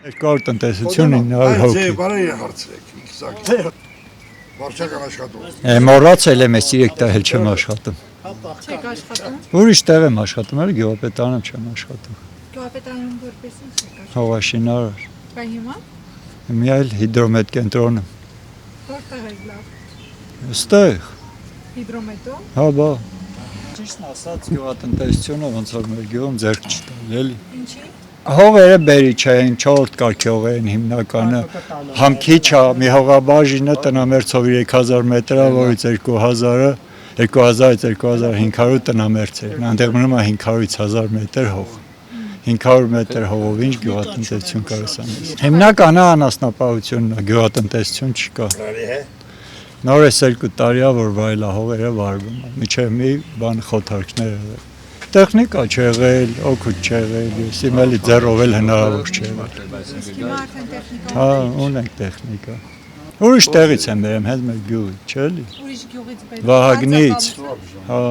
200 տնտեսություն 900 հոգի։ Բարի հարցրեք, Իսակ։ Վարչական աշխատում։ Մոռացել եմ, ես 3 տեղ էլ չեմ աշխատում։ Չեք աշխատում։ Ուրիշ տեղ եմ աշխատում, էլ գյուղապետարանում չեմ աշխատում։ Գյուղապետարանում որպես ինչ եք աշխատում։ Հողաշինարար։ Բա հիմա Մի այլ հիդրոմետ կենտրոնում։ որտեղ եք լավ։ Այստեղ։ Հիդրոմետո։ Հա, բա։ Ճիշտն ասած, գյուղատնտեսությունը ոնց որ մեր գյուղում ձեռք չտալ, էլի։ Ինչի։ Հողերը բերի չէին, 4 կարգի հողեր են հիմնականը։ Համ քիչ է, մի հողաբաժինը տնամերձով 3000 մետր է, որից 2000-ը 2000-ից 2500 տնամերձ է։ Այնտեղ մնում է 500-ից 1000 մետր հող։ 500 մետր հողով ինչ գյուղատնտեսություն կարես անել։ Հիմնականը անասնապահությունն է, գյուղատնտեսություն չկա։ Նորից 2 տարի է, որ վայելահողերը վարվում են, միջև մի բան խոթարքներ եղել։ Տեխնիկա չեղել, օգուտ չեղել, ես իմ էլի ձեռով էլ հնարավոր չեղել։ Հիմա արդեն տեխնիկա։ Հա, ունենք տեխնիկա։ Ուրիշ տեղից եմ բերեմ, հենց մեր գյուղից, չէ՞ էլի։ Ուրիշ գյուղից բերում։ Վահագնից։ Հա։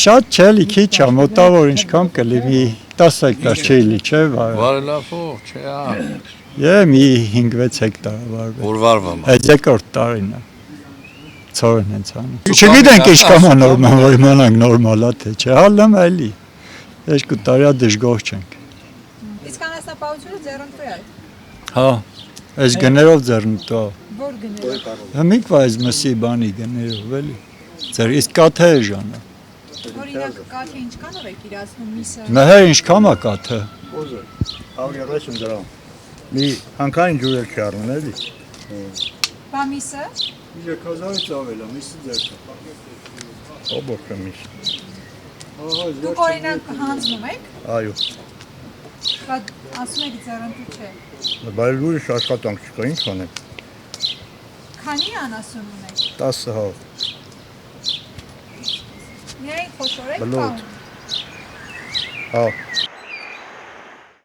Շատ չէ՞ էլի, քիչ է, մոտավոր ինչքան կլի, մի 10 հեկտար չի լի, չէ՞ վարը։ Վարելափող, չէ, Է մի 5-6 հեկտար վարվել։ որ վարվում է։ Այդ երկրորդ տարին է։ Ցորն հենց անում։ Չգիտենք ինչքան է նորմալ, որ իմանանք նորմալ է թե չէ, հալում էլի։ 2 տարի է դժգոհ չենք։ Իսկ անասնապահությունը ձեռնտու է։ Հա, այս գներով ձեռնտու է։ Որ գներով։ Հմիկ վայզ մսի բանի գներով էլի։ Ձեր իսկ կաթը է ժանը։ Օրինակ կաթը ինչքանով եք իրացնում միսը։ Մհեր ինչքան է կաթը։ Ոզը 130 դրամ։ Մի հանքային ջուր էլ չառնեն էլի։ Բա միսը։ 3000-ից ավել է, միսը ձեր։ Օբոքը միս։ Ահա, Դուք օրինակ հանձնում եք, Այո։ բա ասում եք ձեռնտու չէ։ Բայց ուրիշ աշխատանք չկա, ինչ անեմ։ Քանի անասուն ունեք։ 10 հավ։ Միայն խոշոր եք Բլոտ։ կամ։ Հա,